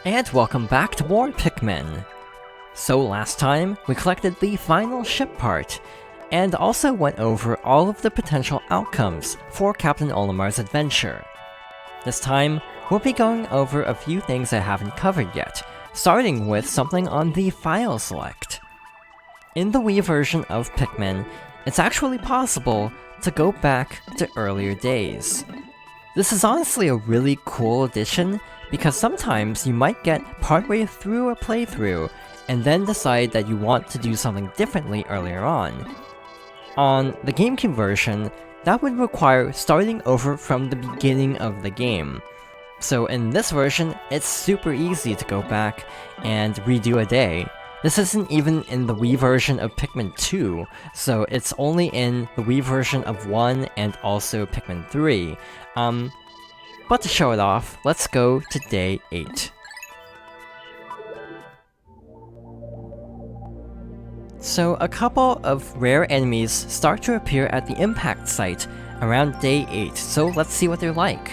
And welcome back to more Pikmin! So last time, we collected the final ship part, and also went over all of the potential outcomes for Captain Olimar's adventure. This time, we'll be going over a few things I haven't covered yet, starting with something on the file select. In the Wii version of Pikmin, it's actually possible to go back to earlier days. This is honestly a really cool addition, because sometimes you might get partway through a playthrough, and then decide that you want to do something differently earlier on. On the GameCube version, that would require starting over from the beginning of the game. So in this version, it's super easy to go back and redo a day. This isn't even in the Wii version of Pikmin 2, so it's only in the Wii version of 1 and also Pikmin 3. But to show it off, let's go to Day 8. So a couple of rare enemies start to appear at the impact site around Day 8, so let's see what they're like.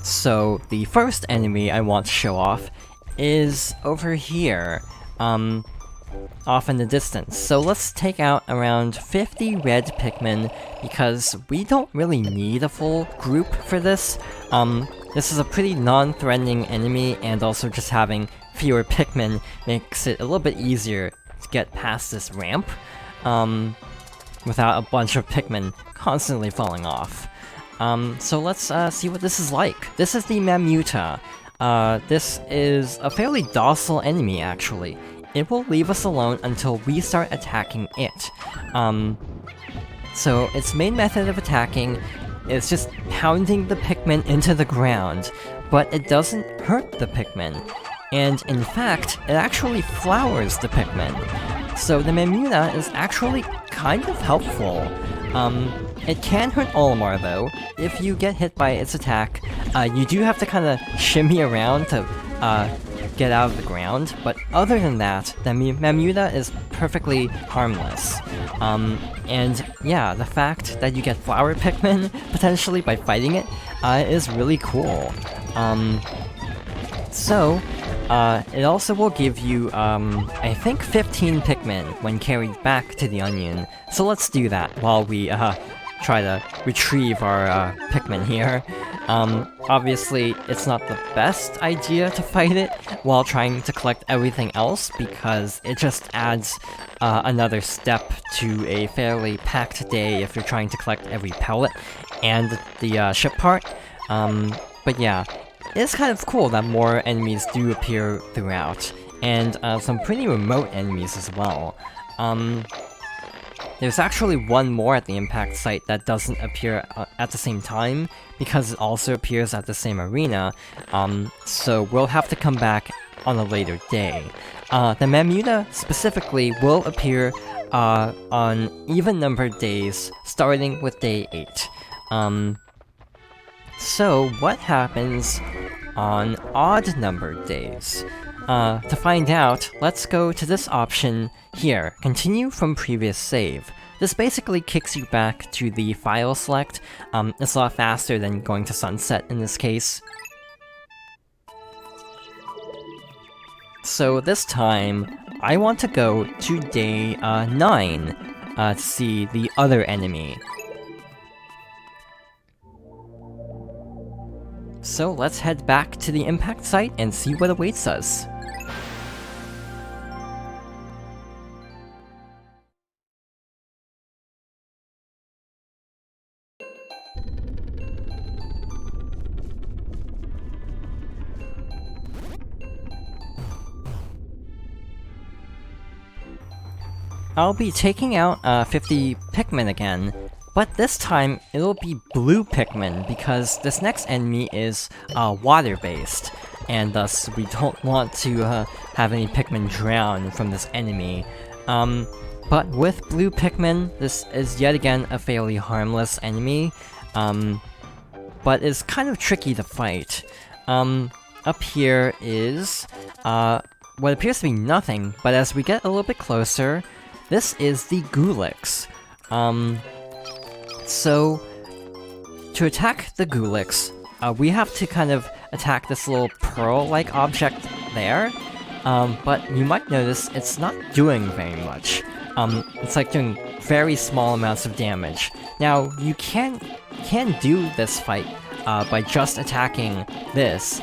So the first enemy I want to show off is over here, off in the distance. So let's take out around 50 red Pikmin, because we don't really need a full group for this. This is a pretty non-threatening enemy, and also just having fewer Pikmin makes it a little bit easier to get past this ramp, without a bunch of Pikmin constantly falling off. So let's see what this is like. This is the Mammoth. This is a fairly docile enemy, actually. It will leave us alone until we start attacking it. So its main method of attacking is just pounding the Pikmin into the ground, but it doesn't hurt the Pikmin. And in fact, it actually flowers the Pikmin. So the Mammoth is actually kind of helpful. It can hurt Olimar though. If you get hit by its attack, you do have to kinda shimmy around to get out of the ground, but other than that, the Mammoth is perfectly harmless. And yeah, the fact that you get flower Pikmin, potentially, by fighting it, is really cool. It also will give you, I think 15 Pikmin when carried back to the Onion, so let's do that while we, try to retrieve our, Pikmin here. Obviously, it's not the best idea to fight it while trying to collect everything else, because it just adds, another step to a fairly packed day if you're trying to collect every pellet and the, ship part. But yeah, it's kind of cool that more enemies do appear throughout, and, some pretty remote enemies as well. There's actually one more at the impact site that doesn't appear at the same time, because it also appears at the same arena, so we'll have to come back on a later day. The Mammoth specifically will appear on even-numbered days, starting with Day 8. So what happens on odd-numbered days? To find out, let's go to this option here, Continue from Previous Save. This basically kicks you back to the file select. It's a lot faster than going to Sunset in this case. So this time, I want to go to Day 9 to see the other enemy. So let's head back to the impact site and see what awaits us. I'll be taking out 50 Pikmin again, but this time it'll be blue Pikmin, because this next enemy is water-based, and thus we don't want to have any Pikmin drown from this enemy. But with blue Pikmin, this is yet again a fairly harmless enemy, but is kind of tricky to fight. Up here is, what appears to be nothing, but as we get a little bit closer, this is the Ghoulix. So, to attack the Ghoulix, we have to kind of attack this little pearl-like object there, but you might notice it's not doing very much. It's like doing very small amounts of damage. Now, you can do this fight by just attacking this,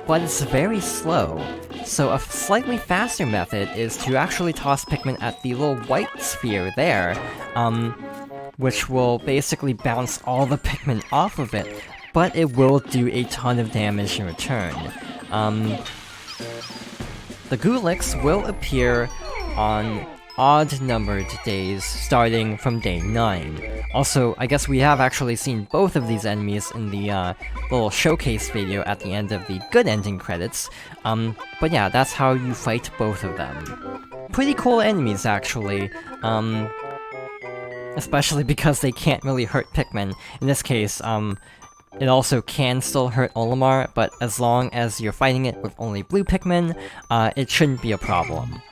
but it's very slow. So a slightly faster method is to actually toss Pikmin at the little white sphere there, which will basically bounce all the Pikmin off of it, but it will do a ton of damage in return. The Ghoulix will appear on odd-numbered days starting from day 9. Also, I guess we have actually seen both of these enemies in the little showcase video at the end of the good ending credits, but yeah, that's how you fight both of them. Pretty cool enemies, actually, especially because they can't really hurt Pikmin. In this case, it also can still hurt Olimar, but as long as you're fighting it with only blue Pikmin, it shouldn't be a problem.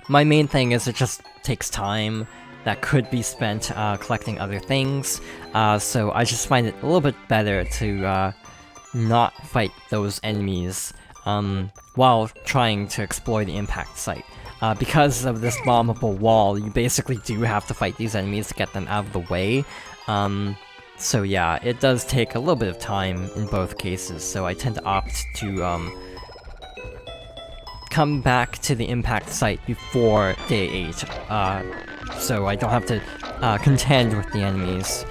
My main thing is it just takes time that could be spent collecting other things, so I just find it a little bit better to not fight those enemies while trying to explore the impact site. Because of this bombable wall, you basically do have to fight these enemies to get them out of the way. So yeah, it does take a little bit of time in both cases, so I tend to opt to come back to the impact site before day 8, so I don't have to contend with the enemies.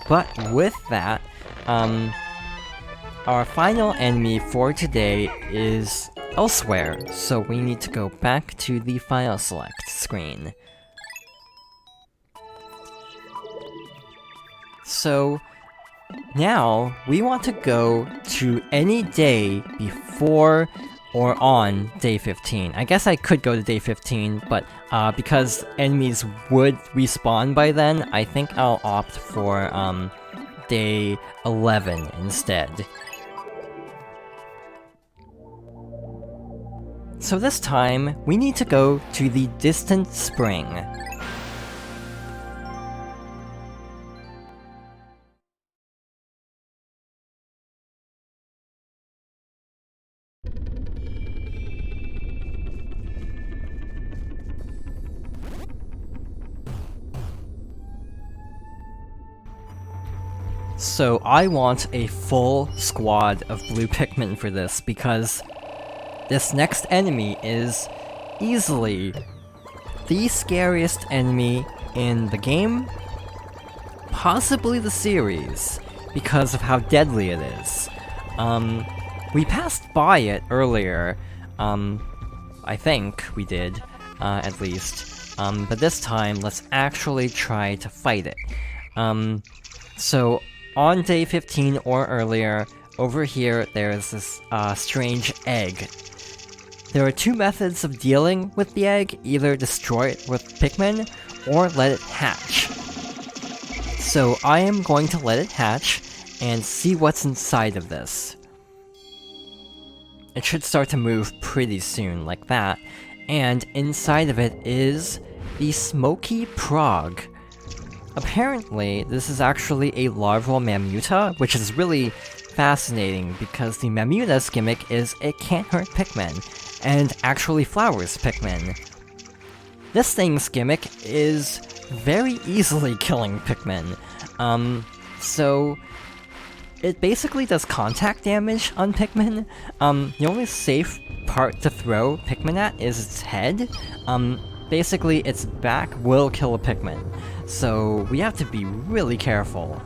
But with that, our final enemy for today is elsewhere, so we need to go back to the file select screen. So now, we want to go to any day before or on day 15. I guess I could go to day 15, but because enemies would respawn by then, I think I'll opt for day 11 instead. So this time, we need to go to the distant spring. So I want a full squad of blue Pikmin for this, because this next enemy is easily the scariest enemy in the game, possibly the series, because of how deadly it is. We passed by it earlier, I think we did, at least, but this time let's actually try to fight it. So on day 15 or earlier, over here there's this strange egg. There are two methods of dealing with the egg: either destroy it with Pikmin, or let it hatch. So I am going to let it hatch, and see what's inside of this. It should start to move pretty soon, like that, and inside of it is the Smoky Prog. Apparently, this is actually a Larvae Mammoth, which is really fascinating, because the Mammoth's gimmick is it can't hurt Pikmin, and actually flowers Pikmin. This thing's gimmick is very easily killing Pikmin. So it basically does contact damage on Pikmin. The only safe part to throw Pikmin at is its head. Basically, its back will kill a Pikmin, so we have to be really careful.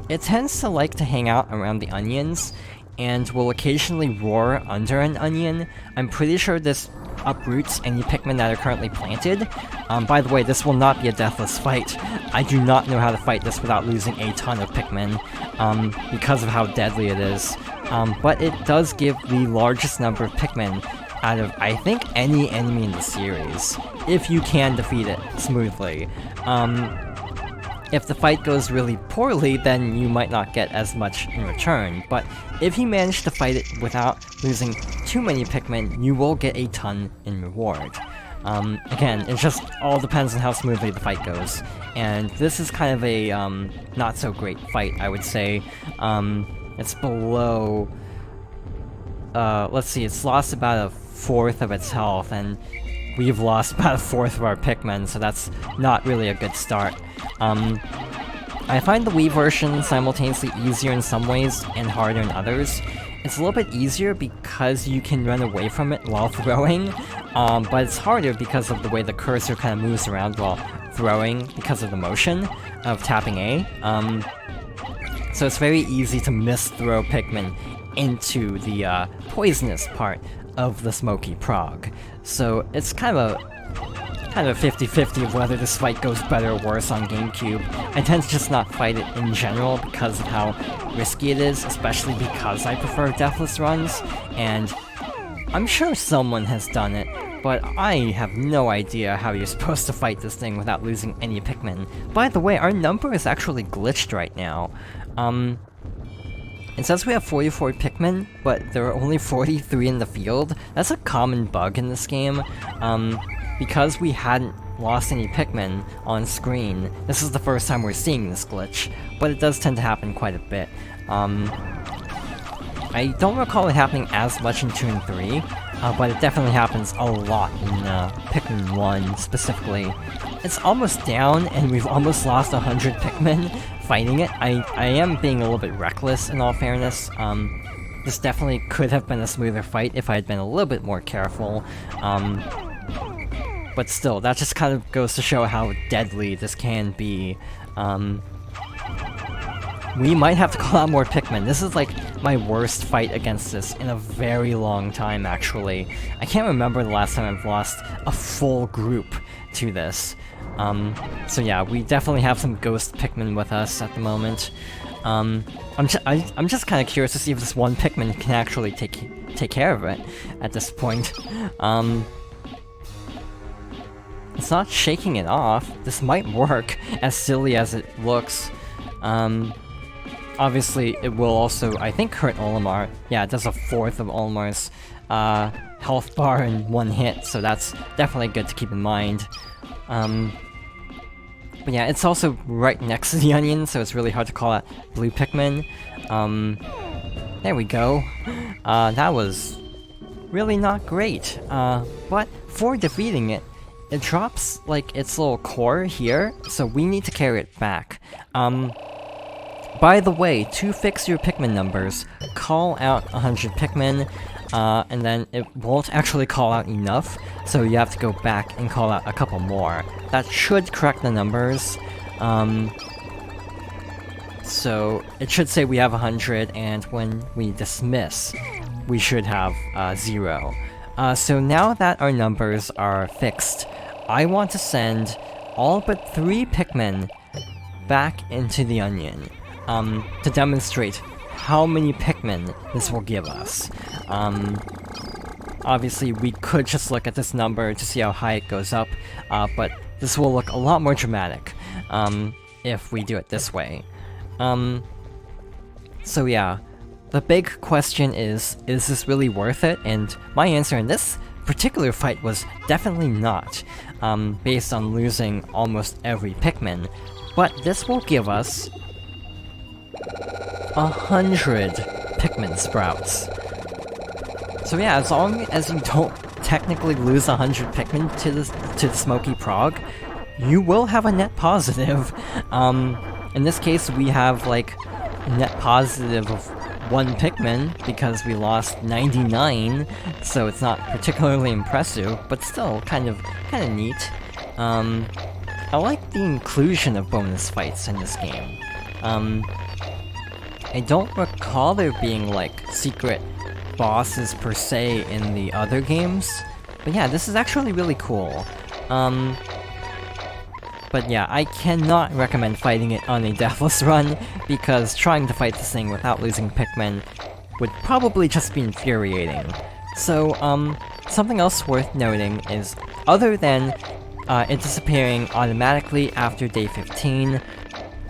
It tends to like to hang out around the onions, and will occasionally roar under an onion. I'm pretty sure this uproots any Pikmin that are currently planted. By the way, this will not be a deathless fight. I do not know how to fight this without losing a ton of Pikmin, because of how deadly it is. But it does give the largest number of Pikmin out of, I think, any enemy in the series, if you can defeat it smoothly. if the fight goes really poorly, then you might not get as much in return, but if you manage to fight it without losing too many Pikmin, you will get a ton in reward. Again, it just all depends on how smoothly the fight goes, and this is kind of a, not so great fight, I would say. It's below... let's see, it's lost about a fourth of its health, and we've lost about a fourth of our Pikmin, so that's not really a good start. I find the Wii version simultaneously easier in some ways and harder in others. It's a little bit easier because you can run away from it while throwing, but it's harder because of the way the cursor kind of moves around while throwing because of the motion of tapping A. So it's very easy to miss-throw Pikmin into the poisonous part of the Smoky Prog. So it's kind of a 50-50 of whether this fight goes better or worse on GameCube. I tend to just not fight it in general because of how risky it is, especially because I prefer deathless runs, and I'm sure someone has done it, but I have no idea how you're supposed to fight this thing without losing any Pikmin. By the way, our number is actually glitched right now. It says we have 44 Pikmin, but there are only 43 in the field. That's a common bug in this game. Because we hadn't lost any Pikmin on screen, this is the first time we're seeing this glitch, but it does tend to happen quite a bit. I don't recall it happening as much in 2 and 3, but it definitely happens a lot in Pikmin 1 specifically. It's almost down, and we've almost lost 100 Pikmin fighting it. I am being a little bit reckless, in all fairness. This definitely could have been a smoother fight if I had been a little bit more careful. But still, that just kind of goes to show how deadly this can be. We might have to call out more Pikmin. This is like my worst fight against this in a very long time, actually. I can't remember the last time I've lost a full group to this. So yeah, we definitely have some ghost Pikmin with us at the moment. I'm just kind of curious to see if this one Pikmin can actually take care of it at this point. It's not shaking it off. This might work, as silly as it looks. Obviously, it will also, I think, hurt Olimar. Yeah, it does a fourth of Olimar's health bar in one hit, so that's definitely good to keep in mind. But yeah, it's also right next to the onion, so it's really hard to call out blue Pikmin. There we go. That was really not great. But for defeating it, it drops, like, its little core here, so we need to carry it back. By the way, to fix your Pikmin numbers, call out 100 Pikmin, and then it won't actually call out enough, so you have to go back and call out a couple more. That should correct the numbers. So it should say we have 100, and when we dismiss, we should have 0. So now that our numbers are fixed, I want to send all but 3 Pikmin back into the onion, to demonstrate how many Pikmin this will give us. Obviously, we could just look at this number to see how high it goes up, but this will look a lot more dramatic, if we do it this way. So yeah, the big question is this really worth it? And my answer in this particular fight was definitely not, based on losing almost every Pikmin. But this will give us 100 Pikmin sprouts. So yeah, as long as you don't technically lose 100 Pikmin to the Smoky Prog, you will have a net positive. In this case, we have like a net positive of 1 Pikmin because we lost 99, so it's not particularly impressive, but still kind of neat. I like the inclusion of bonus fights in this game. I don't recall there being like secret bosses per se in the other games, but yeah, this is actually really cool. But yeah, I cannot recommend fighting it on a deathless run, because trying to fight this thing without losing Pikmin would probably just be infuriating. So, something else worth noting is, other than it disappearing automatically after day 15,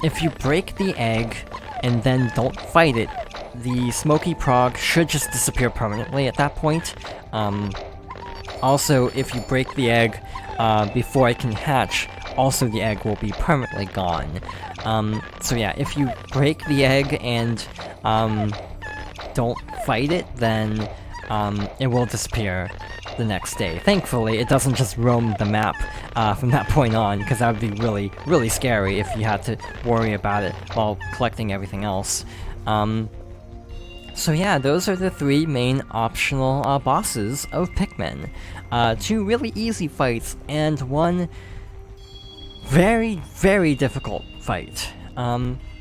if you break the egg and then don't fight it, the smoky prog should just disappear permanently at that point. Also, if you break the egg before it can hatch, also the egg will be permanently gone. So yeah, if you break the egg and don't fight it, then it will disappear the next day. Thankfully, it doesn't just roam the map from that point on, because that would be really, really scary if you had to worry about it while collecting everything else. So yeah, those are the 3 main optional bosses of Pikmin. 2 really easy fights, and 1 very, very difficult fight.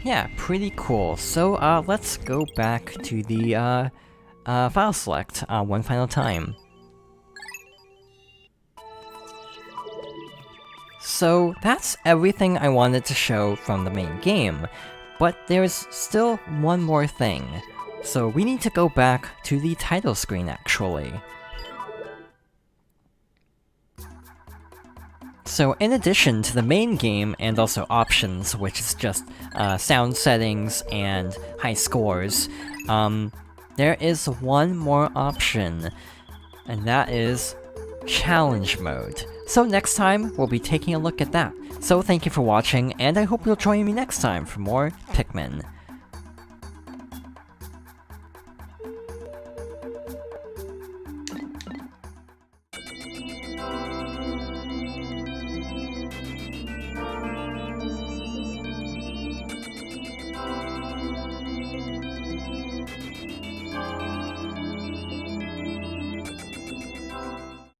Yeah, pretty cool. So let's go back to the file select one final time. So that's everything I wanted to show from the main game, but there's still one more thing. So we need to go back to the title screen, actually. So in addition to the main game and also options, which is just sound settings and high scores, there is one more option, and that is challenge mode. So next time, we'll be taking a look at that. So thank you for watching, and I hope you'll join me next time for more Pikmin.